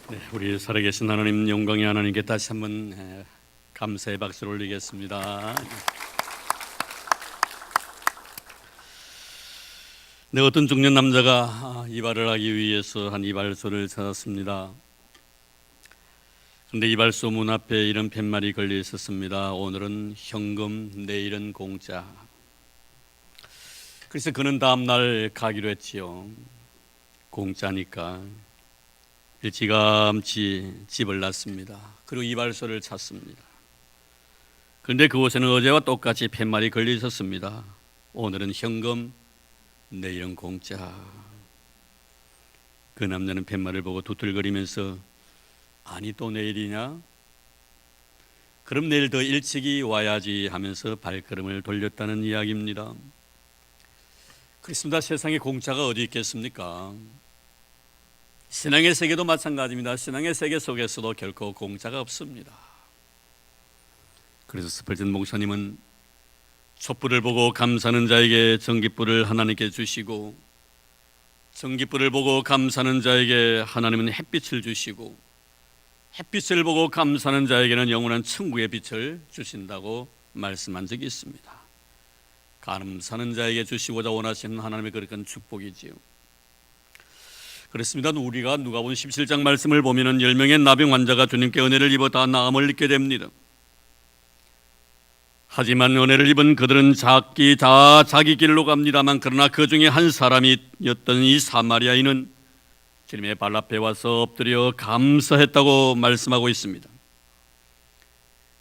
네, 우리 살아계신 하나님, 영광의 하나님께 다시 한번 감사의 박수를 올리겠습니다. 네, 어떤 중년 남자가 이발을 하기 위해서 한 이발소를 찾았습니다. 그런데 이발소 문 앞에 이런 팻말이 걸려 있었습니다. 오늘은 현금, 내일은 공짜. 그래서 그는 다음 날 가기로 했지요. 공짜니까. 일찌감치 집을 났습니다. 그리고 이발소를 찾습니다. 그런데 그곳에는 어제와 똑같이 팻말이 걸려 있었습니다. 오늘은 현금, 내일은 공짜. 그 남자는 팻말을 보고 두들거리면서 아니 또 내일이냐? 그럼 내일 더 일찍이 와야지 하면서 발걸음을 돌렸다는 이야기입니다. 그렇습니다. 세상에 공짜가 어디 있겠습니까? 신앙의 세계도 마찬가지입니다. 신앙의 세계 속에서도 결코 공짜가 없습니다. 그래서 스펄전 목사님은 촛불을 보고 감사하는 자에게 전깃불을 하나님께 주시고, 전깃불을 보고 감사하는 자에게 하나님은 햇빛을 주시고, 햇빛을 보고 감사하는 자에게는 영원한 천국의 빛을 주신다고 말씀한 적이 있습니다. 감사하는 자에게 주시고자 원하시는 하나님의 그릇한 축복이지요. 그렇습니다. 우리가 누가복음 17장 말씀을 보면은 10명의 나병 환자가 주님께 은혜를 입어 다 나음을 입게 됩니다. 하지만 은혜를 입은 그들은 다 자기 길로 갑니다만, 그러나 그 중에 한 사람이었던 이 사마리아인은 주님의 발 앞에 와서 엎드려 감사했다고 말씀하고 있습니다.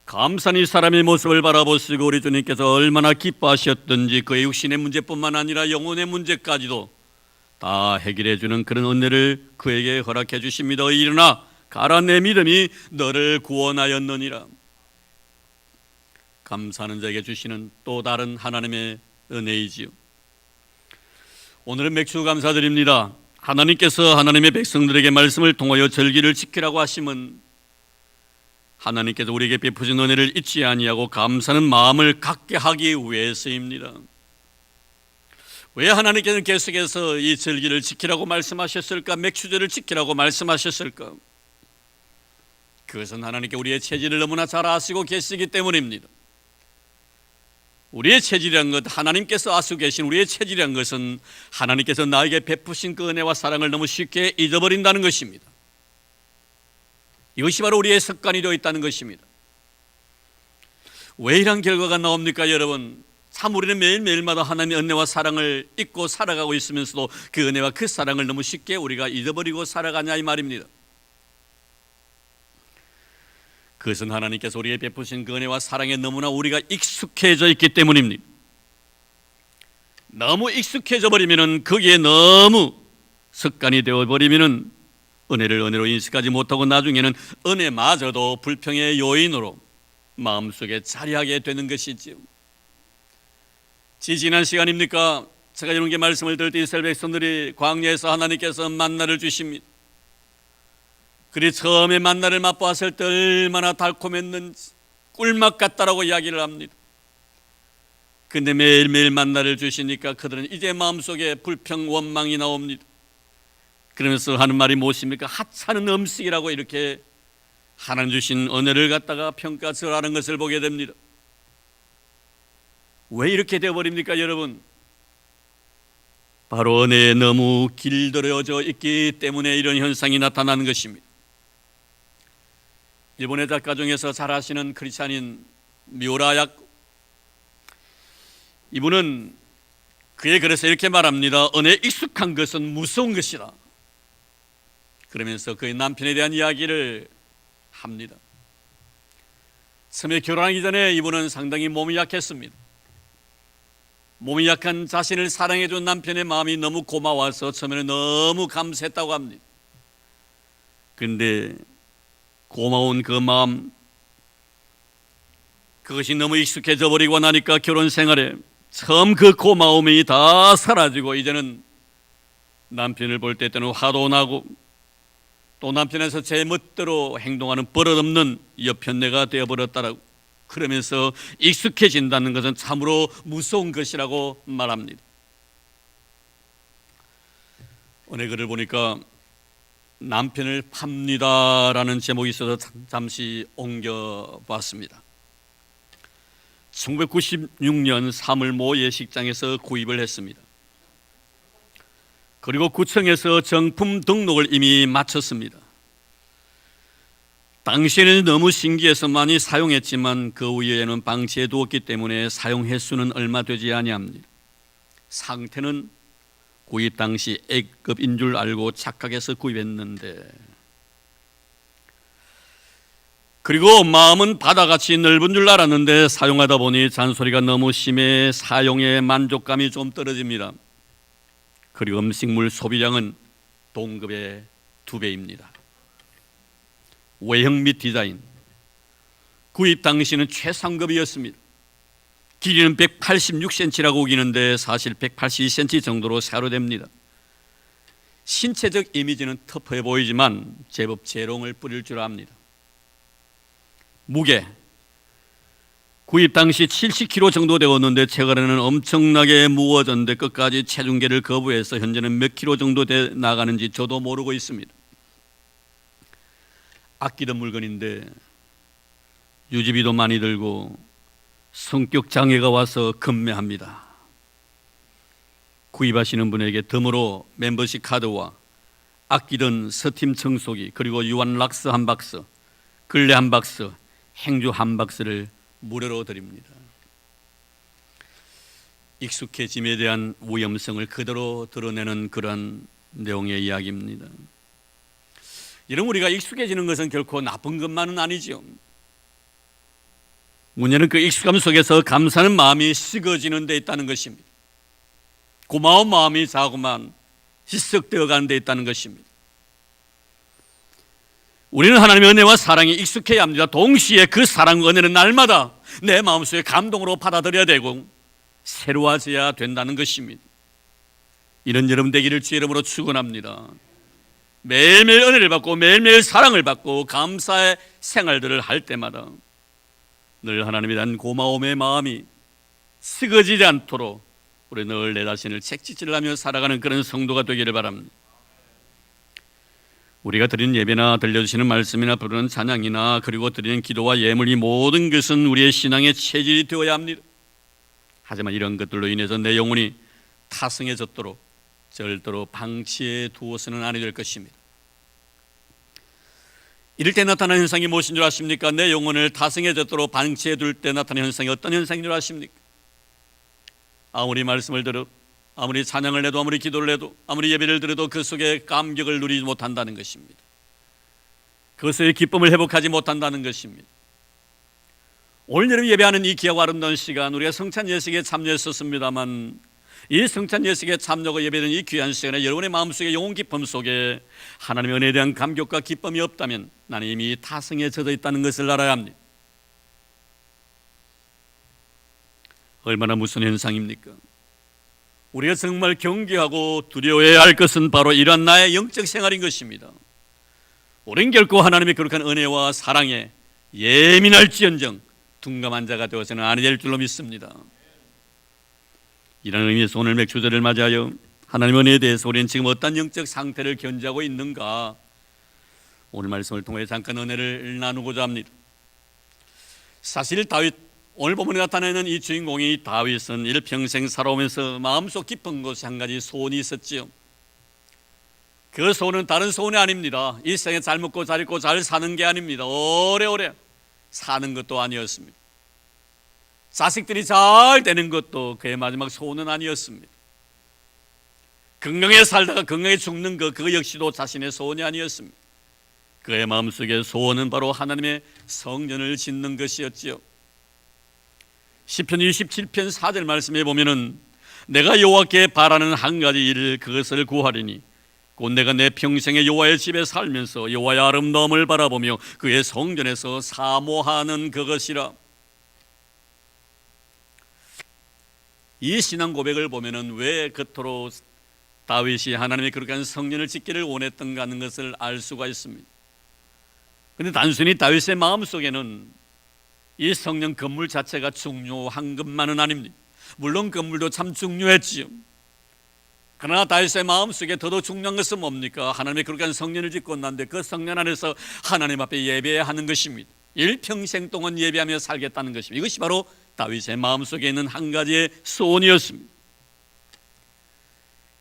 감사한 이 사람의 모습을 바라보시고 우리 주님께서 얼마나 기뻐하셨던지, 그의 육신의 문제뿐만 아니라 영혼의 문제까지도 다 해결해 주는 그런 은혜를 그에게 허락해 주십니다. 일어나 가라, 내 믿음이 너를 구원하였느니라. 감사하는 자에게 주시는 또 다른 하나님의 은혜이지요. 오늘은 맥주 감사드립니다. 하나님께서 하나님의 백성들에게 말씀을 통하여 절기를 지키라고 하심은 하나님께서 우리에게 베푸신 은혜를 잊지 아니하고 감사하는 마음을 갖게 하기 위해서입니다. 왜 하나님께서는 계속해서 이 절기를 지키라고 말씀하셨을까? 맥주제를 지키라고 말씀하셨을까? 그것은 하나님께 우리의 체질을 너무나 잘 아시고 계시기 때문입니다. 우리의 체질이란 것, 하나님께서 아시고 계신 우리의 체질이란 것은 하나님께서 나에게 베푸신 그 은혜와 사랑을 너무 쉽게 잊어버린다는 것입니다. 이것이 바로 우리의 습관이 되어 있다는 것입니다. 왜 이런 결과가 나옵니까, 여러분? 참 우리는 매일매일마다 하나님의 은혜와 사랑을 잊고 살아가고 있으면서도 그 은혜와 그 사랑을 너무 쉽게 우리가 잊어버리고 살아가냐 이 말입니다. 그것은 하나님께서 우리에게 베푸신 그 은혜와 사랑에 너무나 우리가 익숙해져 있기 때문입니다. 너무 익숙해져 버리면, 거기에 너무 습관이 되어버리면 은혜를 은혜로 인식하지 못하고 나중에는 은혜마저도 불평의 요인으로 마음속에 자리하게 되는 것이지요. 지난 시간입니까? 제가 여러분께 말씀을 드릴 때 이스라엘 백성들이 광야에서 하나님께서 만나를 주십니다. 그리 처음에 만나를 맛보았을 때 얼마나 달콤했는지 꿀맛 같다라고 이야기를 합니다. 근데 매일매일 만나를 주시니까 그들은 이제 마음속에 불평, 원망이 나옵니다. 그러면서 하는 말이 무엇입니까? 하찮은 음식이라고 이렇게 하나님 주신 은혜를 갖다가 평가절하는 것을 보게 됩니다. 왜 이렇게 되어버립니까, 여러분? 바로 은혜에 너무 길들여져 있기 때문에 이런 현상이 나타나는 것입니다. 일본의 작가 중에서 잘 아시는 크리스찬인 미우라, 이분은 그의 글에서 이렇게 말합니다. 은혜에 익숙한 것은 무서운 것이다. 그러면서 그의 남편에 대한 이야기를 합니다. 처음에 결혼하기 전에 이분은 상당히 몸이 약했습니다. 몸이 약한 자신을 사랑해준 남편의 마음이 너무 고마워서 처음에는 너무 감사했다고 합니다. 그런데 고마운 그 마음, 그것이 너무 익숙해져 버리고 나니까 결혼 생활에 처음 그 고마움이 다 사라지고 이제는 남편을 볼 때는 화도 나고 또 남편에서 제 멋대로 행동하는 버릇없는 여편네가 되어버렸다라고, 그러면서 익숙해진다는 것은 참으로 무서운 것이라고 말합니다. 어느 글을 보니까 남편을 팝니다라는 제목이 있어서 잠시 옮겨봤습니다. 1996년 3월 모 예식장에서 구입을 했습니다. 그리고 구청에서 정품 등록을 이미 마쳤습니다. 당시에는 너무 신기해서 많이 사용했지만 그 후에는 방치해 두었기 때문에 사용 횟수는 얼마 되지 아니합니다. 상태는 구입 당시 A급인 줄 알고 착각해서 구입했는데, 그리고 마음은 바다같이 넓은 줄 알았는데 사용하다 보니 잔소리가 너무 심해 사용에 만족감이 좀 떨어집니다. 그리고 음식물 소비량은 동급의 2배입니다. 외형 및 디자인, 구입 당시는 최상급이었습니다. 길이는 186cm라고 우기는데 사실 182cm 정도로 세로됩니다. 신체적 이미지는 터프해 보이지만 제법 재롱을 뿌릴 줄 압니다. 무게, 구입 당시 70kg 정도 되었는데 최근에는 엄청나게 무거워졌는데 끝까지 체중계를 거부해서 현재는 몇 킬로 정도 나가는지 저도 모르고 있습니다. 아끼던 물건인데 유지비도 많이 들고 성격 장애가 와서 급매합니다. 구입하시는 분에게 덤으로 멤버십 카드와 아끼던 스팀 청소기, 그리고 유한 락스 한 박스, 걸레 한 박스, 행주 한 박스를 무료로 드립니다. 익숙해짐에 대한 위험성을 그대로 드러내는 그런 내용의 이야기입니다. 이런 우리가 익숙해지는 것은 결코 나쁜 것만은 아니죠. 문제는 그 익숙함 속에서 감사하는 마음이 식어지는 데 있다는 것입니다. 고마운 마음이 자꾸만 희석되어 가는 데 있다는 것입니다. 우리는 하나님의 은혜와 사랑에 익숙해야 합니다. 동시에 그 사랑과 은혜는 날마다 내 마음속에 감동으로 받아들여야 되고 새로워져야 된다는 것입니다. 이런 여러분 되기를 주의 이름으로 축원합니다. 매일매일 은혜를 받고 매일매일 사랑을 받고 감사의 생활들을 할 때마다 늘 하나님에 대한 고마움의 마음이 식어지지 않도록 우리 늘 내 자신을 책짓질 하며 살아가는 그런 성도가 되기를 바랍니다. 우리가 드리는 예배나 들려주시는 말씀이나 부르는 찬양이나 그리고 드리는 기도와 예물, 이 모든 것은 우리의 신앙의 체질이 되어야 합니다. 하지만 이런 것들로 인해서 내 영혼이 타성해졌도록 절대로 방치해 두어서는 아니 될 것입니다. 이럴 때 나타나는 현상이 무엇인 줄 아십니까? 내 영혼을 타성해졌도록 방치해 둘 때 나타나는 현상이 어떤 현상인 줄 아십니까? 아무리 말씀을 들어도, 아무리 찬양을 해도, 아무리 기도를 해도, 아무리 예배를 드려도 그 속에 감격을 누리지 못한다는 것입니다. 그것의 기쁨을 회복하지 못한다는 것입니다. 오늘 여러분 예배하는 이 귀하고 아름다운 시간, 우리가 성찬 예식에 참여했었습니다만 이 성찬 예식에 참여하고 예배된 이 귀한 시간에 여러분의 마음속에 영혼 기쁨 속에 하나님의 은혜에 대한 감격과 기쁨이 없다면 나는 이미 타성에 젖어 있다는 것을 알아야 합니다. 얼마나 무슨 현상입니까? 우리가 정말 경계하고 두려워해야 할 것은 바로 이러한 나의 영적 생활인 것입니다. 우린 결코 하나님의 거룩한 은혜와 사랑에 예민할지언정 둔감한 자가 되어서는 아니 될 줄로 믿습니다. 이런 의미에서 오늘 맥주절을 맞이하여 하나님의 은혜에 대해서 우리는 지금 어떤 영적 상태를 견지하고 있는가, 오늘 말씀을 통해 잠깐 은혜를 나누고자 합니다. 사실 다윗, 오늘 본문에 나타나는 이 주인공이 다윗은 일평생 살아오면서 마음속 깊은 곳에 한 가지 소원이 있었지요. 그 소원은 다른 소원이 아닙니다. 이 생에 잘 먹고 잘 입고 잘 사는 게 아닙니다. 오래오래 사는 것도 아니었습니다. 자식들이 잘 되는 것도 그의 마지막 소원은 아니었습니다. 건강하게 살다가 건강하게 죽는 것, 그 역시도 자신의 소원이 아니었습니다. 그의 마음속의 소원은 바로 하나님의 성전을 짓는 것이었지요. 시편 27편 4절 말씀에 보면은 내가 여호와께 바라는 한 가지 일을 그것을 구하리니 곧 내가 내 평생에 여호와의 집에 살면서 여호와의 아름다움을 바라보며 그의 성전에서 사모하는 그것이라. 이 신앙 고백을 보면은 왜 그토록 다윗이 하나님의 거룩한 성전을 짓기를 원했던가 하는 것을 알 수가 있습니다. 그런데 단순히 다윗의 마음속에는 이 성전 건물 자체가 중요한 것만은 아닙니다. 물론 건물도 참 중요했지요. 그러나 다윗의 마음속에 더더욱 중요한 것은 뭡니까? 하나님의 거룩한 성전을 짓고 났는데 그 성전 안에서 하나님 앞에 예배해야 하는 것입니다. 일평생 동안 예배하며 살겠다는 것입니다. 이것이 바로 다윗의 마음속에 있는 한 가지의 소원이었습니다.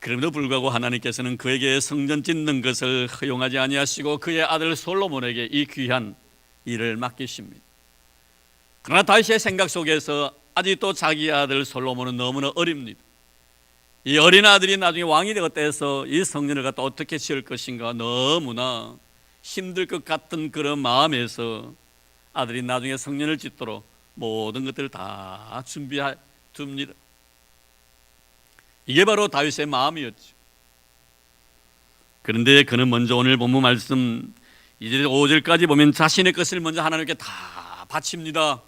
그럼에도 불구하고 하나님께서는 그에게 성전 짓는 것을 허용하지 아니하시고 그의 아들 솔로몬에게 이 귀한 일을 맡기십니다. 그러나 다윗의 생각 속에서 아직도 자기 아들 솔로몬은 너무나 어립니다. 이 어린 아들이 나중에 왕이 되었다 해서 이 성전을 갖다 어떻게 지을 것인가 너무나 힘들 것 같은 그런 마음에서 아들이 나중에 성전을 짓도록 모든 것들을 다 준비해 둡니다. 이게 바로 다윗의 마음이었죠. 그런데 그는 먼저 오늘 본문 말씀 2절 5절까지 보면 자신의 것을 먼저 하나님께 다 바칩니다.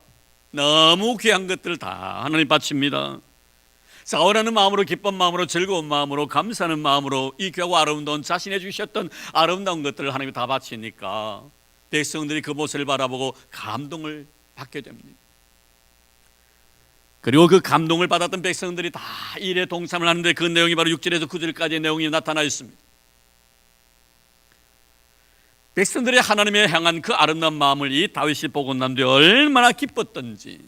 너무 귀한 것들을 다 하나님 바칩니다. 사오라는 마음으로, 기쁜 마음으로, 즐거운 마음으로, 감사하는 마음으로 이 귀하고 아름다운 자신의 주셨던 아름다운 것들을 하나님께 다 바치니까 백성들이 그 모습을 바라보고 감동을 받게 됩니다. 그리고 그 감동을 받았던 백성들이 다 일에 동참을 하는데 그 내용이 바로 6절에서 9절까지의 내용이 나타나 있습니다. 백성들이 하나님에 향한 그 아름다운 마음을 이 다윗이 보고 난 뒤에 얼마나 기뻤던지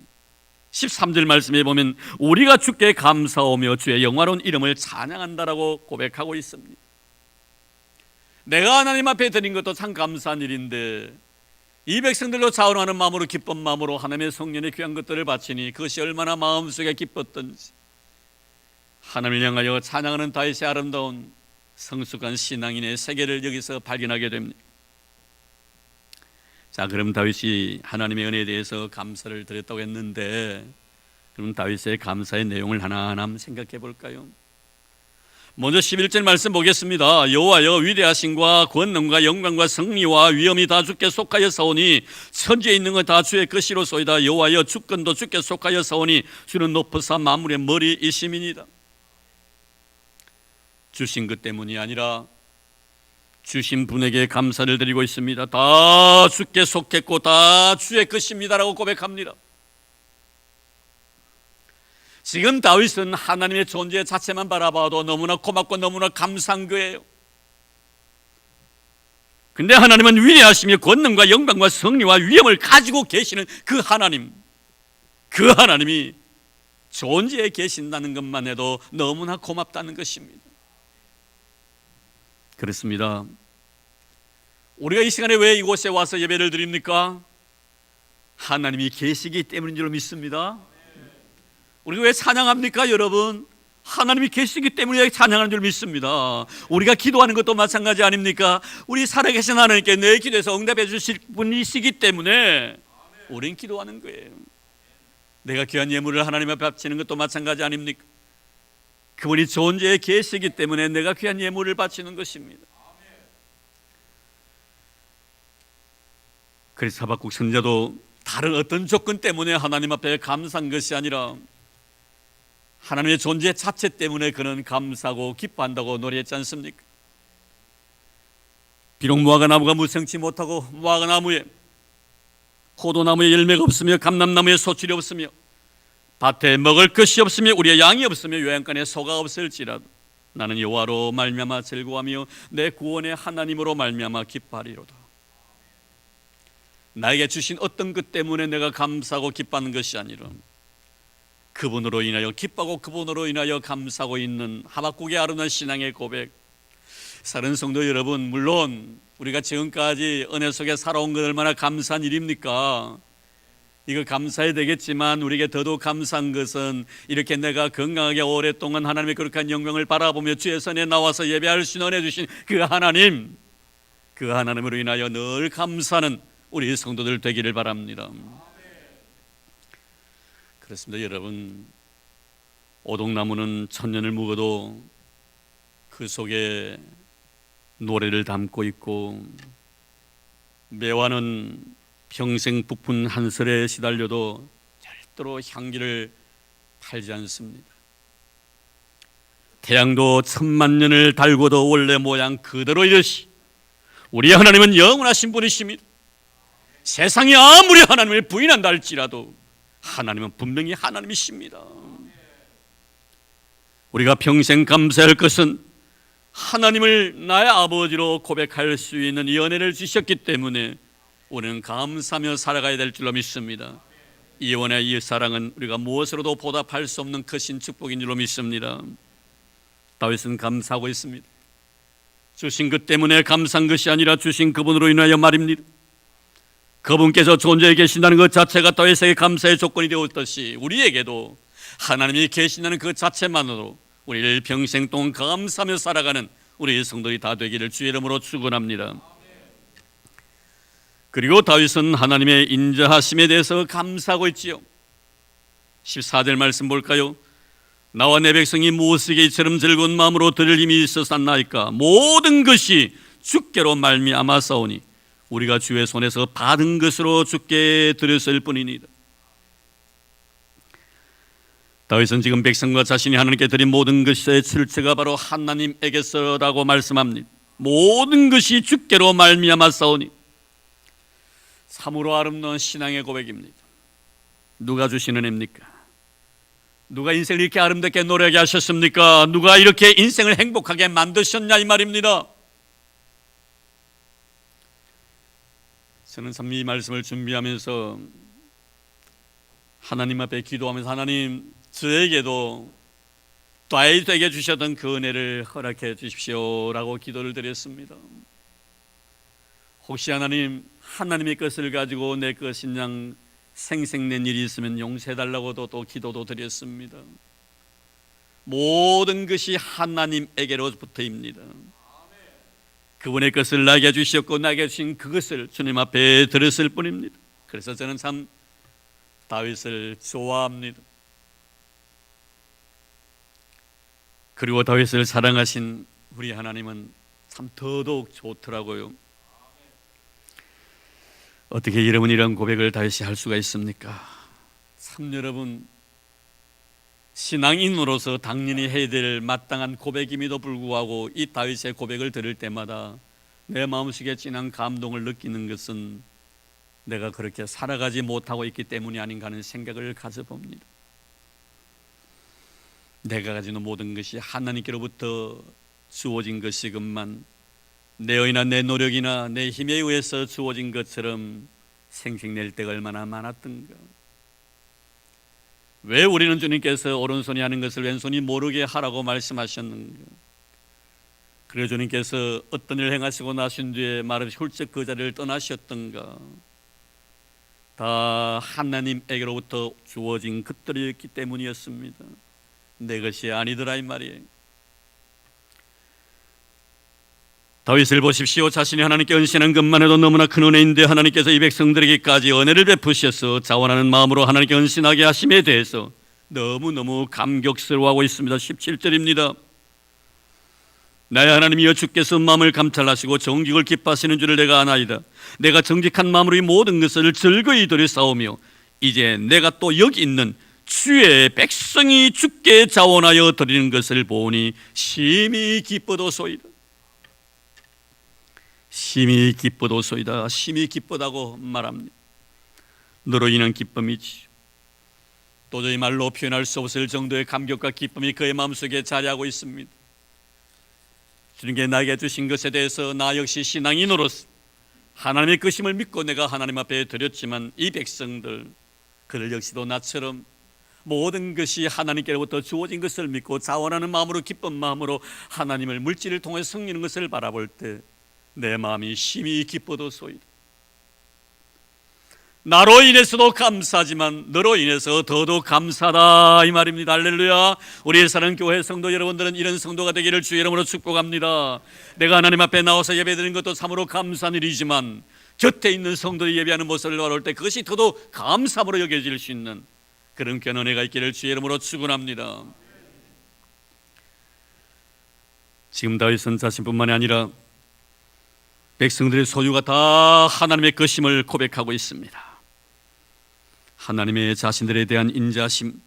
13절 말씀에 보면 우리가 주께 감사하며 주의 영화로운 이름을 찬양한다라고 고백하고 있습니다. 내가 하나님 앞에 드린 것도 참 감사한 일인데 이 백성들로 자원하는 마음으로, 기쁜 마음으로 하나님의 성전에 귀한 것들을 바치니 그것이 얼마나 마음속에 기뻤던지 하나님을 향하여 찬양하는 다윗의 아름다운 성숙한 신앙인의 세계를 여기서 발견하게 됩니다. 자, 그럼 다윗이 하나님의 은혜에 대해서 감사를 드렸다고 했는데 그럼 다윗의 감사의 내용을 하나하나 한번 생각해 볼까요? 먼저 11절 말씀 보겠습니다. 여호와여 위대하심과 권능과 영광과 승리와 위엄이 다 주께 속하여 사오니 천지에 있는 것 다 주의 것이로소이다. 여호와여 주권도 주께 속하여 사오니 주는 높으사 만물의 머리이심이니이다. 주신 것 때문이 아니라 주신 분에게 감사를 드리고 있습니다. 다 주께 속했고 다 주의 것입니다라고 고백합니다. 지금 다윗은 하나님의 존재 자체만 바라봐도 너무나 고맙고 너무나 감사한 거예요. 근데 하나님은 위대하시며 권능과 영광과 승리와 위엄을 가지고 계시는 그 하나님, 그 하나님이 존재해 계신다는 것만 해도 너무나 고맙다는 것입니다. 그렇습니다. 우리가 이 시간에 왜 이곳에 와서 예배를 드립니까? 하나님이 계시기 때문인 줄 믿습니다. 우리가 왜 찬양합니까, 여러분? 하나님이 계시기 때문에 찬양하는 줄 믿습니다. 우리가 기도하는 것도 마찬가지 아닙니까? 우리 살아계신 하나님께 내 기도에서 응답해 주실 분이시기 때문에 우린 기도하는 거예요. 내가 귀한 예물을 하나님 앞에 바치는 것도 마찬가지 아닙니까? 그분이 존재에 계시기 때문에 내가 귀한 예물을 바치는 것입니다. 그래서 하박국 선지자도 다른 어떤 조건 때문에 하나님 앞에 감사한 것이 아니라 하나님의 존재 자체 때문에 그는 감사하고 기뻐한다고 노래했지 않습니까? 비록 무화과 나무가 무성치 못하고 무화과 나무에 포도나무에 열매가 없으며 감람나무에 소출이 없으며 밭에 먹을 것이 없으며 우리의 양이 없으며 요양간에 소가 없을지라도 나는 여호와로 말미암아 즐거워하며 내 구원의 하나님으로 말미암아 기뻐하리로다. 나에게 주신 어떤 것 때문에 내가 감사하고 기뻐하는 것이 아니라 그분으로 인하여 기뻐하고 그분으로 인하여 감사하고 있는 하박국의 아름다운 신앙의 고백. 사랑하는 성도 여러분, 물론 우리가 지금까지 은혜 속에 살아온 것 얼마나 감사한 일입니까? 이거 감사해야 되겠지만 우리에게 더더욱 감사한 것은 이렇게 내가 건강하게 오랫동안 하나님의 거룩한 영광을 바라보며 주의 선에 나와서 예배할 수 있는 은혜 주신 그 하나님, 그 하나님으로 인하여 늘 감사하는 우리 성도들 되기를 바랍니다. 그렇습니다. 여러분, 오동나무는 천년을 묵어도 그 속에 노래를 담고 있고 매화는 평생 부푼 한설에 시달려도 절대로 향기를 팔지 않습니다. 태양도 천만 년을 달고도 원래 모양 그대로 이르시 우리 하나님은 영원하신 분이십니다. 세상이 아무리 하나님을 부인한다 할지라도 하나님은 분명히 하나님이십니다. 우리가 평생 감사할 것은 하나님을 나의 아버지로 고백할 수 있는 이 은혜를 주셨기 때문에 우리는 감사하며 살아가야 될 줄로 믿습니다. 이 은혜와 이 사랑은 우리가 무엇으로도 보답할 수 없는 크신 축복인 줄로 믿습니다. 다윗은 감사하고 있습니다. 주신 것 때문에 감사한 것이 아니라 주신 그분으로 인하여 말입니다. 그분께서 존재해 계신다는 것 자체가 다윗에게 감사의 조건이 되었듯이 우리에게도 하나님이 계신다는 그 자체만으로 우리를 평생 동안 감사하며 살아가는 우리 성도들이 다 되기를 주의 이름으로 축원합니다. 그리고 다윗은 하나님의 인자하심에 대해서 감사하고 있지요. 14절 말씀 볼까요? 나와 내 백성이 무엇에게 이처럼 즐거운 마음으로 들을 힘이 있었나이까? 모든 것이 주께로 말미암았사오니 우리가 주의 손에서 받은 것으로 주께 드렸을 뿐이니이다. 다윗은 지금 백성과 자신이 하나님께 드린 모든 것의 실체가 바로 하나님에게서라고 말씀합니다. 모든 것이 주께로 말미암았사오니 참으로 아름다운 신앙의 고백입니다. 누가 주신 은혜입니까? 누가 인생을 이렇게 아름답게 노래하게 하셨습니까? 누가 이렇게 인생을 행복하게 만드셨냐 이 말입니다. 저는 참 이 말씀을 준비하면서 하나님 앞에 기도하면서 하나님 저에게도 다윗에게 주셨던 그 은혜를 허락해 주십시오라고 기도를 드렸습니다. 혹시 하나님의 것을 가지고 내 것인 양 생색낸 일이 있으면 용서해달라고도 또 기도도 드렸습니다. 모든 것이 하나님에게로부터입니다. 그분의 것을 나에게 주셨고 나에게 주신 그것을 주님 앞에 드렸을 뿐입니다. 그래서 저는 참 다윗을 좋아합니다. 그리고 다윗을 사랑하신 우리 하나님은 참 더더욱 좋더라고요. 어떻게 여러분 이런 고백을 다윗이 할 수가 있습니까? 참 여러분 신앙인으로서 당연히 해야 될 마땅한 고백임에도 불구하고 이 다윗의 고백을 들을 때마다 내 마음속에 진한 감동을 느끼는 것은 내가 그렇게 살아가지 못하고 있기 때문이 아닌가 하는 생각을 가져봅니다. 내가 가지는 모든 것이 하나님께로부터 주어진 것이건만 내 의나 내 노력이나 내 힘에 의해서 주어진 것처럼 생색낼 때가 얼마나 많았던가. 왜 우리는 주님께서 오른손이 하는 것을 왼손이 모르게 하라고 말씀하셨는가. 그래서 주님께서 어떤 일을 행하시고 나신 뒤에 말없이 훌쩍 그 자리를 떠나셨던가. 다 하나님에게로부터 주어진 것들이었기 때문이었습니다. 내 것이 아니더라 이 말이에요. 다윗을 보십시오. 자신이 하나님께 헌신한 것만 해도 너무나 큰 은혜인데 하나님께서 이 백성들에게까지 은혜를 베푸셔서 자원하는 마음으로 하나님께 헌신하게 하심에 대해서 너무너무 감격스러워하고 있습니다. 17절입니다. 나의 하나님이여 주께서 마음을 감찰하시고 정직을 기뻐하시는 줄을 내가 아나이다. 내가 정직한 마음으로 이 모든 것을 즐거이 드리사오며 이제 내가 또 여기 있는 주의 백성이 주께 자원하여 드리는 것을 보니 심히 기쁘도소이다. 심히 기쁘도소이다. 심히 기쁘다고 말합니다. 너로 인한 기쁨이지. 도저히 말로 표현할 수 없을 정도의 감격과 기쁨이 그의 마음속에 자리하고 있습니다. 주님께 나에게 주신 것에 대해서 나 역시 신앙인으로서 하나님의 것임을 믿고 내가 하나님 앞에 드렸지만 이 백성들 그들 역시도 나처럼 모든 것이 하나님께로부터 주어진 것을 믿고 자원하는 마음으로 기쁜 마음으로 하나님을 물질을 통해 섬기는 것을 바라볼 때 내 마음이 심히 기뻐도소이다. 나로 인해서도 감사하지만 너로 인해서 더더욱 감사하다 이 말입니다. 할렐루야. 우리 사랑하는 교회 성도 여러분들은 이런 성도가 되기를 주의 이름으로 축복합니다. 내가 하나님 앞에 나와서 예배드리는 것도 참으로 감사한 일이지만 곁에 있는 성도들이 예배하는 모습을 바라볼 때 그것이 더더욱 감사함으로 여겨질 수 있는 그런 귀한 은혜가 있기를 주의 이름으로 축원합니다. 지금 다윗은 자신뿐만이 아니라 백성들의 소유가 다 하나님의 것임을 고백하고 있습니다. 하나님의 자신들에 대한 인자심,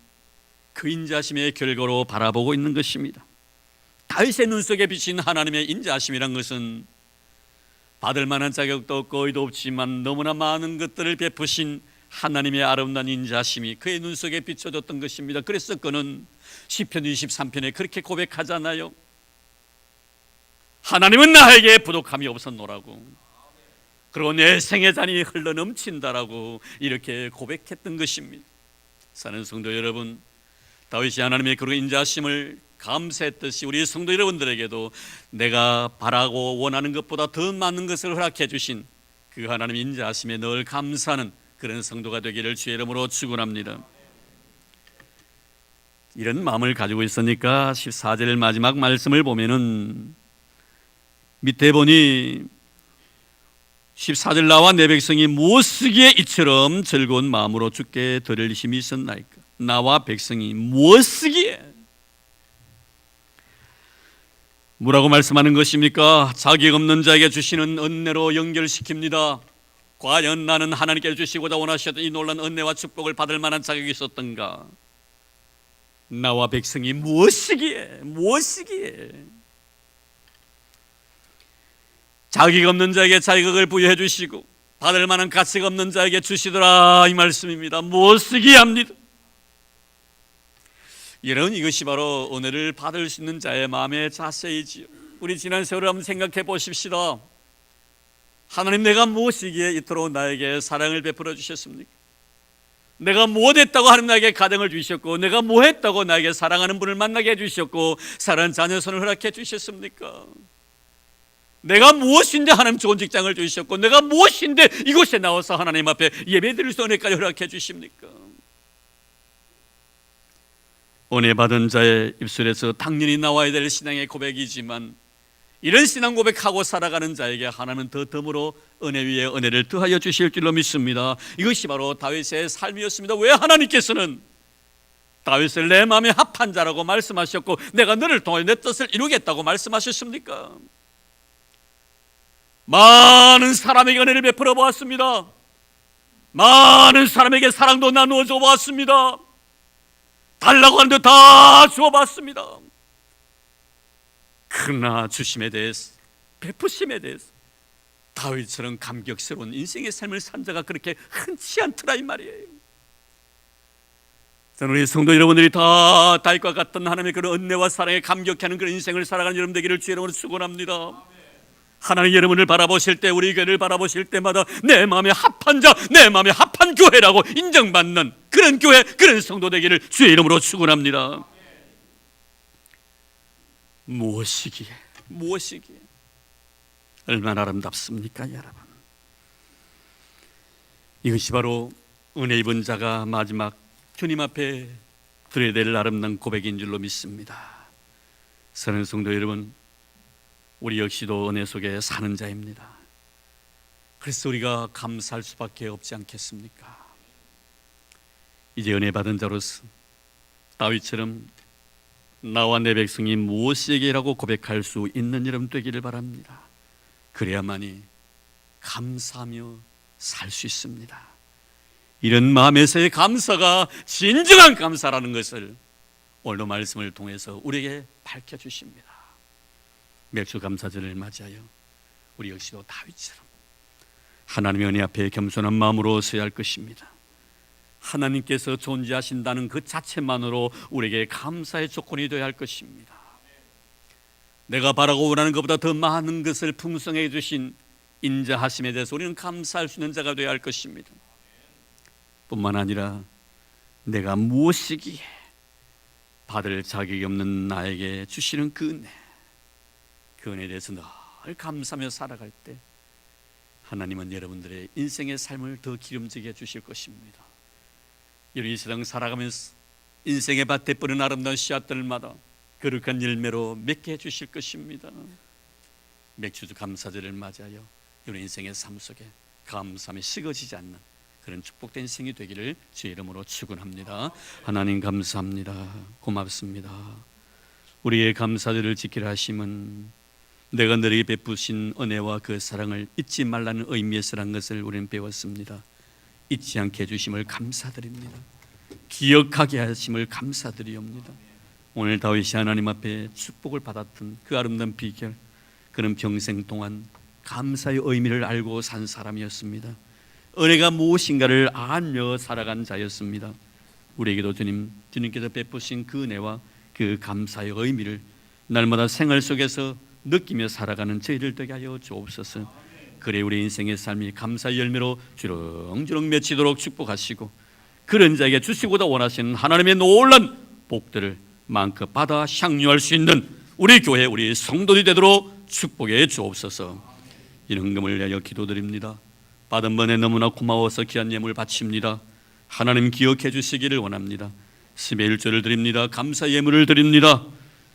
그 인자심의 결과로 바라보고 있는 것입니다. 다윗의 눈 속에 비친 하나님의 인자심이란 것은 받을 만한 자격도 거의도 없지만 너무나 많은 것들을 베푸신 하나님의 아름다운 인자심이 그의 눈 속에 비춰졌던 것입니다. 그래서 그는 시편 23편에 그렇게 고백하잖아요. 하나님은 나에게 부족함이 없었노라고, 그리고 내 생의 잔이 흘러넘친다라고 이렇게 고백했던 것입니다. 사는 성도 여러분, 다윗이 하나님의 그런 인자심을 감사했듯이 우리 성도 여러분들에게도 내가 바라고 원하는 것보다 더 많은 것을 허락해 주신 그 하나님 인자심에 늘 감사하는 그런 성도가 되기를 주의 이름으로 축원합니다. 이런 마음을 가지고 있으니까 14절 마지막 말씀을 보면은 밑에 보니 14절 나와 내 백성이 무엇쓰기에 이처럼 즐거운 마음으로 주께 드릴 힘이 있었나이까. 나와 백성이 무엇쓰기에, 뭐라고 말씀하는 것입니까? 자격 없는 자에게 주시는 은혜로 연결시킵니다. 과연 나는 하나님께 주시고자 원하셨던 이 놀라운 은혜와 축복을 받을 만한 자격이 있었던가? 나와 백성이 무엇이기에, 무엇이기에. 자격 없는 자에게 자격을 부여해 주시고 받을 만한 가치가 없는 자에게 주시더라, 이 말씀입니다. 무엇이기에 합니다. 여러분, 이것이 바로 은혜를 받을 수 있는 자의 마음의 자세이지요. 우리 지난 세월을 한번 생각해 보십시다. 하나님, 내가 무엇이기에 이토록 나에게 사랑을 베풀어 주셨습니까? 내가 무엇했다고 하나님 나에게 가정을 주셨고, 내가 무엇했다고 나에게 사랑하는 분을 만나게 해주셨고, 사랑하는 자녀선을 허락해 주셨습니까? 내가 무엇인데 하나님 좋은 직장을 주셨고, 내가 무엇인데 이곳에 나와서 하나님 앞에 예배드릴 수 은혜까지 허락해 주십니까? 은혜 받은 자의 입술에서 당연히 나와야 될 신앙의 고백이지만, 이런 신앙 고백하고 살아가는 자에게 하나님은 더 덤으로 은혜 위에 은혜를 더하여 주실 줄로 믿습니다. 이것이 바로 다윗의 삶이었습니다. 왜 하나님께서는 다윗을 내 마음에 합한 자라고 말씀하셨고 내가 너를 통해 내 뜻을 이루겠다고 말씀하셨습니까? 많은 사람에게 은혜를 베풀어 보았습니다. 많은 사람에게 사랑도 나누어 줘 보았습니다. 달라고 하는데 다 주어봤습니다. 그러나 주심에 대해서, 베푸심에 대해서 다윗처럼 감격스러운 인생의 삶을 산 자가 그렇게 흔치 않더라, 이 말이에요. 저는 우리 성도 여러분들이 다 다윗과 같은 하나님의 그런 은혜와 사랑에 감격하는 그런 인생을 살아가는 여러분 되기를 주의 이름으로 축원합니다. 하나님 여러분을 바라보실 때, 우리 교회를 바라보실 때마다 내 마음에 합한 자, 내 마음에 합한 교회라고 인정받는 그런 교회, 그런 성도 되기를 주의 이름으로 축원합니다. 무엇이기에, 무엇이기에 얼마나 아름답습니까, 여러분? 이것이 바로 은혜 입은 자가 마지막 주님 앞에 드려야 될 아름다운 고백인 줄로 믿습니다. 사랑하는 성도 여러분, 우리 역시도 은혜 속에 사는 자입니다. 그래서 우리가 감사할 수밖에 없지 않겠습니까? 이제 은혜 받은 자로서 다윗처럼 나와 내 백성이 무엇이기라고 고백할 수 있는 여러분 되기를 바랍니다. 그래야만이 감사하며 살 수 있습니다. 이런 마음에서의 감사가 진정한 감사라는 것을 오늘 말씀을 통해서 우리에게 밝혀주십니다. 맥주 감사절을 맞이하여 우리 역시도 다윗처럼 하나님의 은혜 앞에 겸손한 마음으로 서야 할 것입니다. 하나님께서 존재하신다는 그 자체만으로 우리에게 감사의 조건이 되어야 할 것입니다. 내가 바라고 원하는 것보다 더 많은 것을 풍성해 주신 인자하심에 대해서 우리는 감사할 수 있는 자가 되어야 할 것입니다. 뿐만 아니라 내가 무엇이기에 받을 자격이 없는 나에게 주시는 그 은혜에 대해서 늘 감사하며 살아갈 때 하나님은 여러분들의 인생의 삶을 더 기름지게 해주실 것입니다. 이 세상 살아가면서 인생의 밭에 뿌린 아름다운 씨앗들마다 거룩한 열매로 맺게 해주실 것입니다. 맥주 감사절을 맞이하여 우리 인생의 삶 속에 감사함이 식어지지 않는 그런 축복된 생이 되기를 주의 이름으로 축원합니다. 하나님 감사합니다. 고맙습니다. 우리의 감사들을 지키라 하심은 내가 너에게 베푸신 은혜와 그 사랑을 잊지 말라는 의미에서란 것을 우리는 배웠습니다. 잊지 않게 해주심을 감사드립니다. 기억하게 하심을 감사드리옵니다. 오늘 다윗이 하나님 앞에 축복을 받았던 그 아름다운 비결, 그는 평생 동안 감사의 의미를 알고 산 사람이었습니다. 은혜가 무엇인가를 알며 살아간 자였습니다. 우리에게도 주님께서 베푸신 그 은혜와 그 감사의 의미를 날마다 생활 속에서 느끼며 살아가는 저희들 되게 하여 주옵소서. 그래 우리 인생의 삶이 감사의 열매로 주렁주렁 맺히도록 축복하시고, 그런 자에게 주시고자 원하시는 하나님의 놀라운 복들을 마음껏 받아 향유할 수 있는 우리 교회, 우리 성도들이 되도록 축복해 주옵소서. 이런 헌금을 위하여 기도드립니다. 받은 번에 너무나 고마워서 귀한 예물 바칩니다. 하나님 기억해 주시기를 원합니다. 10의 1조를 드립니다. 감사 예물을 드립니다.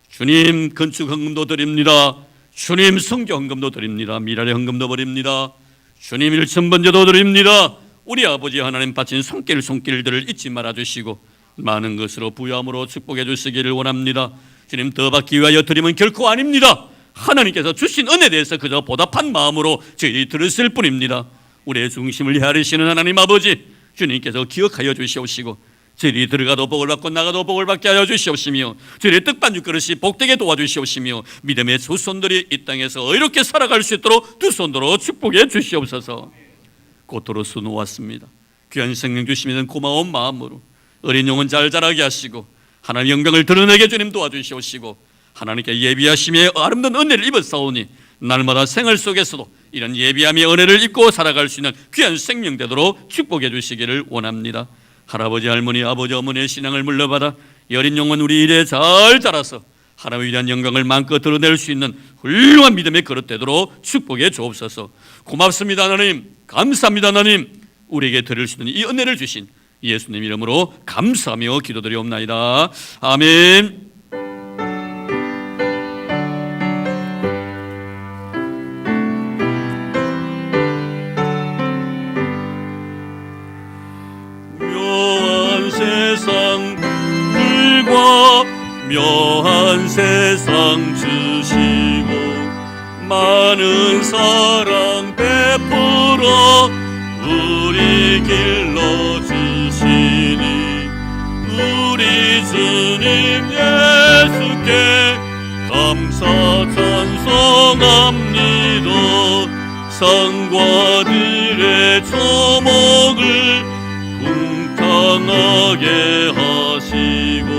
주님 건축 헌금도 드립니다. 주님 성교 헌금도 드립니다. 미랄의 헌금도 드립니다. 주님 일천번제도 드립니다. 우리 아버지 하나님 바친 손길들을 잊지 말아 주시고 많은 것으로 부유함으로 축복해 주시기를 원합니다. 주님 더 받기 위하여 드리면 결코 아닙니다. 하나님께서 주신 은혜에 대해서 그저 보답한 마음으로 저희들이 들으실 뿐입니다. 우리의 중심을 헤아리시는 하나님 아버지, 주님께서 기억하여 주시옵시고 저희들이 들어가도 복을 받고 나가도 복을 받게 하여 주시옵시며 저희들의 떡반죽 그릇이 복되게 도와주시옵시며 믿음의 두 손들이 이 땅에서 의롭게 살아갈 수 있도록 두 손으로 축복해 주시옵소서. 고토로서 놓았습니다. 귀한 생명 주시면 고마운 마음으로 어린 영혼 잘 자라게 하시고 하나님의 영광을 드러내게 주님 도와주시옵시고 하나님께 예비하심의 아름다운 은혜를 입었사오니 날마다 생활 속에서도 이런 예비함의 은혜를 입고 살아갈 수 있는 귀한 생명 되도록 축복해 주시기를 원합니다. 할아버지 할머니 아버지 어머니의 신앙을 물려받아 어린 영혼 우리 일에 잘 자라서 하나님의 위대한 영광을 마음껏 드러낼 수 있는 훌륭한 믿음의 그릇 되도록 축복해 주옵소서. 고맙습니다 하나님, 감사합니다 하나님. 우리에게 드릴 수 있는 이 은혜를 주신 예수님 이름으로 감사하며 기도드리옵나이다. 아멘. 묘한 세상 주시고 많은 사랑 베풀어 우리 길러 주시니 우리 주님 예수께 감사 찬송합니다. 성과들의 초목을 풍성하게 하시고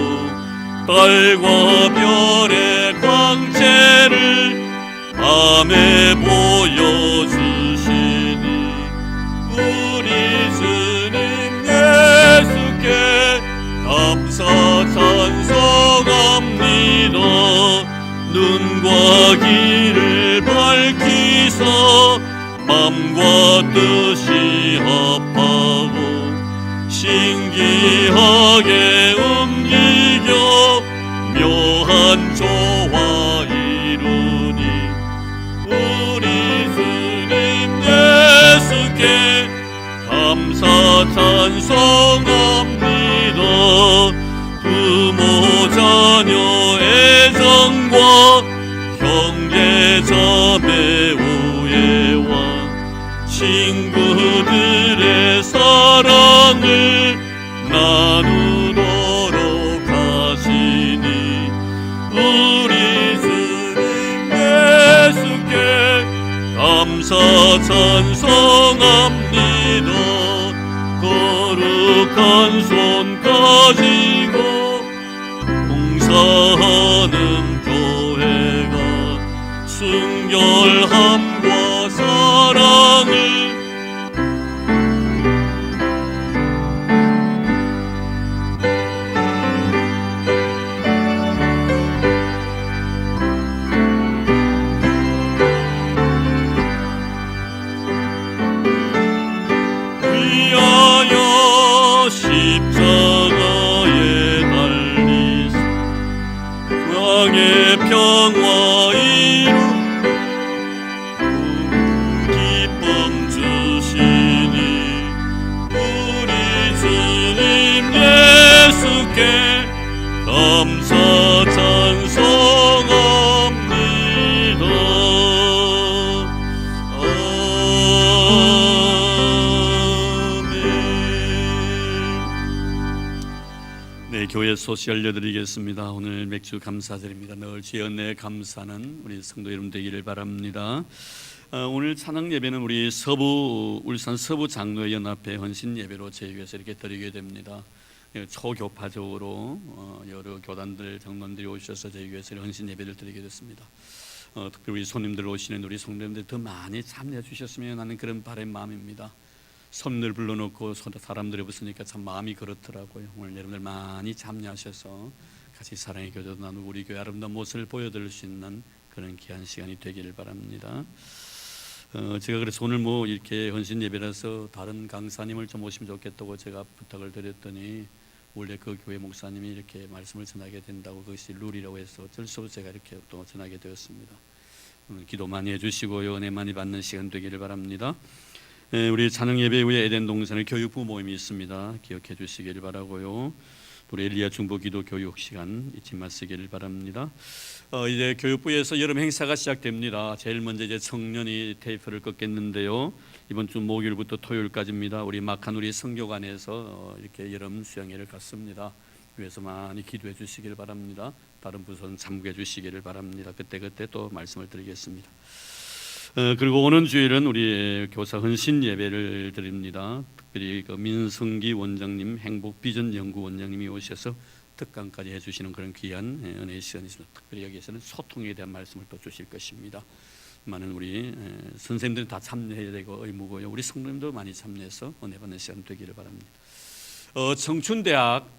달과 별의 광채를 밤에 보여주시니 우리 주님 예수께 감사 찬송합니다. 눈과 귀를 밝히사 맘과 뜻이 합하고 신기하게 움직여 묘한 조화 이루니 우리 주님 예수께 감사 찬송합니다. 부모 자녀 애정과 형제 자매 우애와 친구들의 사랑을 나누도록 하시니 우리 주님 예수께 감사 찬송합니다. 거룩한 손 가지고 봉사하는 교회가 순결함과 사랑을 평화 이루 기쁨 주시니 우리 주님 예수께 감사 찬송합니다. 아멘. 네, 교회 소식 알려드리겠습니다. 오늘 맥주 감사드립니다. 늘 주의 은혜에 감사하는 우리 성도 여러분 되기를 바랍니다. 오늘 찬양 예배는 우리 울산 서부 장로연합회 헌신 예배로 저희에서 이렇게 드리게 됩니다. 초교파적으로 여러 교단들 장로님들이 오셔서 저희 교회에서 헌신 예배를 드리게 됐습니다. 특별히 우리 손님들 오시는 우리 성도님들 더 많이 참여해 주셨으면 하는 그런 바람 마음입니다. 손님들 불러놓고 사람들이 없으니까 참 마음이 그렇더라고요. 오늘 여러분들 많이 참여하셔서 같이 사랑의 교제도 나누고 우리 교회 아름다운 모습을 보여드릴 수 있는 그런 귀한 시간이 되기를 바랍니다. 제가 그래서 오늘 이렇게 헌신 예배라서 다른 강사님을 좀 오시면 좋겠다고 제가 부탁을 드렸더니 원래 그 교회 목사님이 이렇게 말씀을 전하게 된다고 그것이 룰이라고 해서 어쩔 수 없이 제가 이렇게 또 전하게 되었습니다. 기도 많이 해주시고요, 은혜 많이 받는 시간 되기를 바랍니다. 우리 찬양 예배 후에 에덴 동산의 교육부 모임이 있습니다. 기억해 주시기를 바라고요. 우리 엘리야 중보 기도 교육 시간 잊지 마시기를 바랍니다. 이제 교육부에서 여름 행사가 시작됩니다. 제일 먼저 이제 청년이 테이프를 꺾겠는데요. 이번 주 목요일부터 토요일까지입니다. 우리 막한 우리 성교관에서 이렇게 여름 수양회를 갖습니다. 위해서 많이 기도해 주시기를 바랍니다. 다른 부서는 참고해 주시기를 바랍니다. 그때 또 말씀을 드리겠습니다. 그리고 오는 주일은 우리 교사 헌신 예배를 드립니다. 특별히 그 민성기 원장님, 행복비전 연구원장님이 오셔서 특강까지 해주시는 그런 귀한 은혜의 시간이 있습니다. 특별히 여기에서는 소통에 대한 말씀을 또 주실 것입니다. 많은 우리 선생님들은 다 참여해야 되고 의무고요. 우리 성도님도 많이 참여해서 은혜 받는 시간 되기를 바랍니다. 청춘대학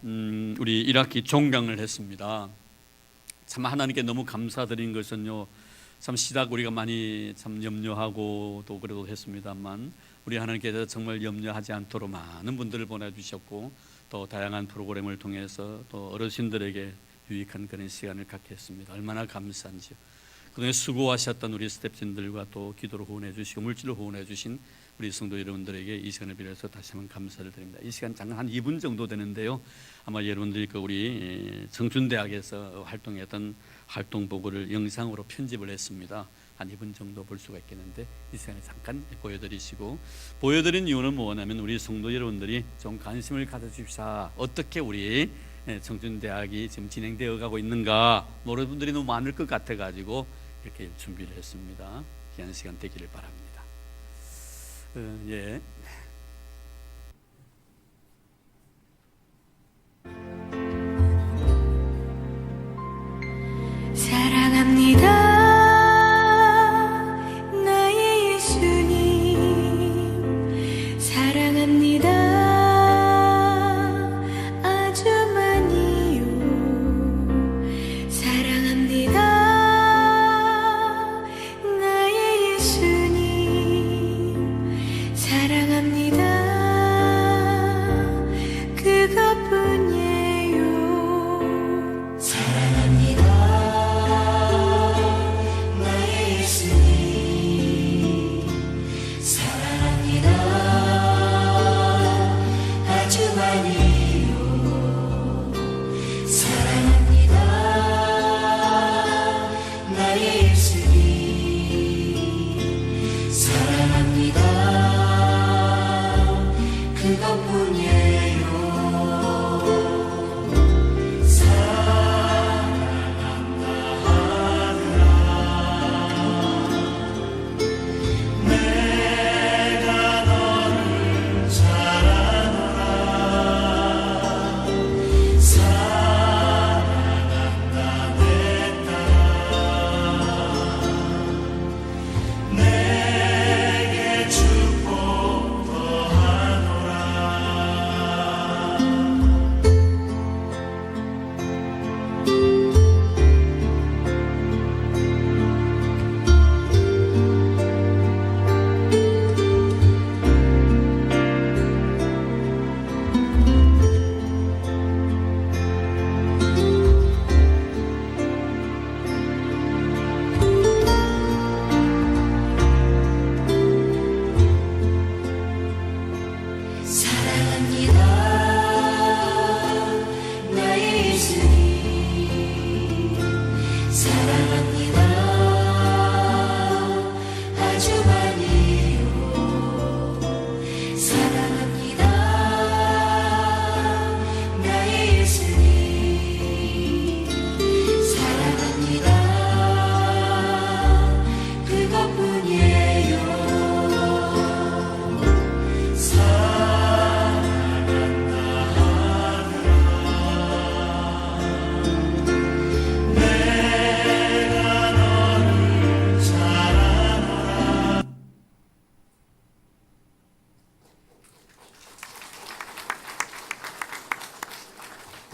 우리 1학기 종강을 했습니다. 참 하나님께 너무 감사드린 것은요, 참 시작 우리가 많이 참 염려하고 또 그래도 했습니다만 우리 하나님께서 정말 염려하지 않도록 많은 분들을 보내주셨고 또 다양한 프로그램을 통해서 또 어르신들에게 유익한 그런 시간을 갖게 했습니다. 얼마나 감사한지요. 그동안 수고하셨던 우리 스태프진들과 또 기도로 후원해 주시고 물질로 후원해 주신 우리 성도 여러분들에게 이 시간을 빌어서 다시 한번 감사를 드립니다. 이 시간 잠깐 한 2분 정도 되는데요. 아마 여러분들이 그 우리 청춘대학에서 활동했던 활동 보고를 영상으로 편집을 했습니다. 한 2분 정도 볼 수가 있겠는데 이 시간에 잠깐 보여드리시고, 보여드린 이유는 뭐냐면 우리 성도 여러분들이 좀 관심을 가져주십사. 어떻게 우리 청춘대학이 지금 진행되어 가고 있는가, 모르는 분들이 너무 많을 것 같아 가지고 이렇게 준비를 했습니다. 귀한 시간 되기를 바랍니다. 예. 사랑합니다. 나의 예수님 사랑합니다. 아주 많이요. 사랑합니다. 나의 예수님 사랑합니다.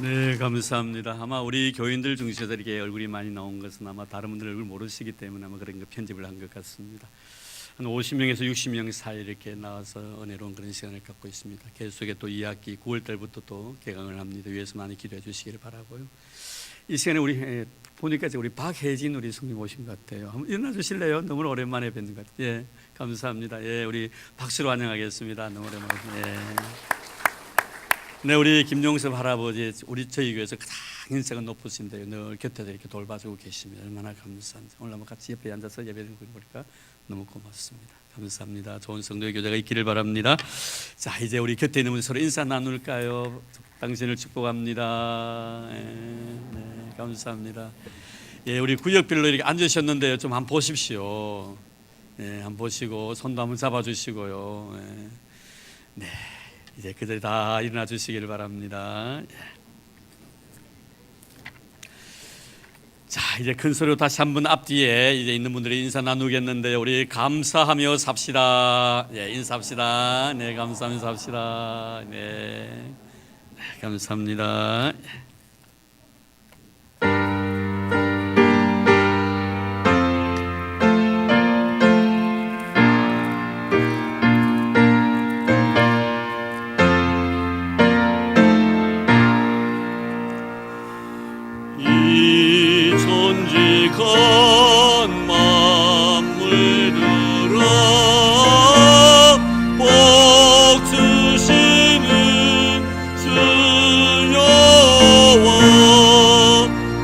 네, 감사합니다. 아마 우리 교인들 중에서 이렇게 얼굴이 많이 나온 것은 아마 다른 분들 얼굴 모르시기 때문에 아마 그런 거 편집을 한 것 같습니다. 한 50명에서 60명 사이 이렇게 나와서 은혜로운 그런 시간을 갖고 있습니다. 계속에 또 2학기 9월 달부터 또 개강을 합니다. 위해서 많이 기도해 주시기를 바라고요. 이 시간에 우리 보니까 우리 박혜진 우리 성님 오신 것 같아요. 한번 일어나 주실래요? 너무 오랜만에 뵙는 것 같아요. 예, 감사합니다. 예, 우리 박수로 환영하겠습니다. 너무 오랜만에. 예. 네, 우리 김용섭 할아버지 저희 교회에서 가장 인생은 높으신데요. 늘 곁에서 이렇게 돌봐주고 계십니다. 얼마나 감사한지. 오늘 한번 같이 옆에 앉아서 예배를 보니까 너무 고맙습니다. 감사합니다. 좋은 성도의 교제가 있기를 바랍니다. 자, 이제 우리 곁에 있는 분 서로 인사 나눌까요? 당신을 축복합니다. 네, 감사합니다. 예, 우리 구역별로 이렇게 앉으셨는데요. 좀 한번 보십시오. 예, 한번 보시고 손도 한번 잡아주시고요. 예. 네. 이제 그들 다 일어나 주시기를 바랍니다. 자, 이제 큰 소리로 다시 한번 앞뒤에 이제 있는 분들이 인사 나누겠는데 우리 감사하며 삽시다. 예, 인사합시다. 네, 감사하면서 삽시다. 네, 감사합니다. 건 만물들아 복 주시는 주여와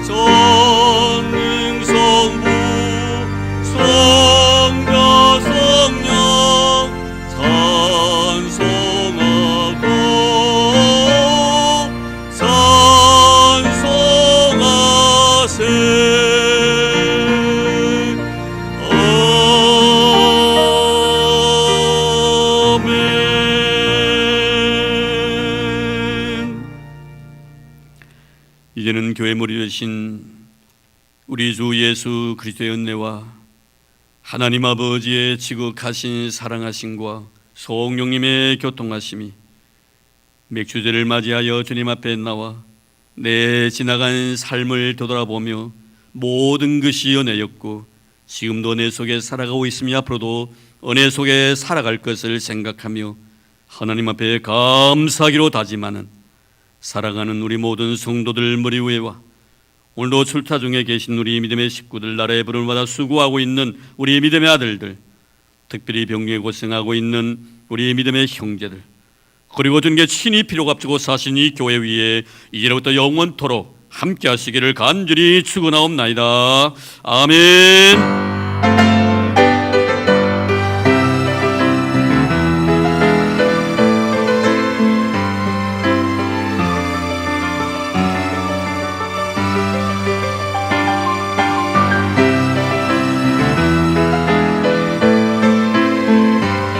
전능 성부 성자 성령 찬송하고 찬송하세 이제는 교회 머리 되신 우리 주 예수 그리스도의 은혜와 하나님 아버지의 지극하신 사랑하심과 성령님의 교통하심이 맥주제를 맞이하여 주님 앞에 나와 내 지나간 삶을 되돌아보며 모든 것이 은혜였고 지금도 내 속에 살아가고 있으며 앞으로도 은혜 속에 살아갈 것을 생각하며 하나님 앞에 감사하기로 다짐하는 살아가는 우리 모든 성도들 머리 위에와 오늘도 출타 중에 계신 우리 믿음의 식구들, 나라의 부름을 받아 수고하고 있는 우리 믿음의 아들들, 특별히 병중에 고생하고 있는 우리 믿음의 형제들, 그리고 주님께 친히 피로 값주고 사신 이 교회 위에 이제부터 영원토록 함께 하시기를 간절히 축원하옵나이다. 아멘.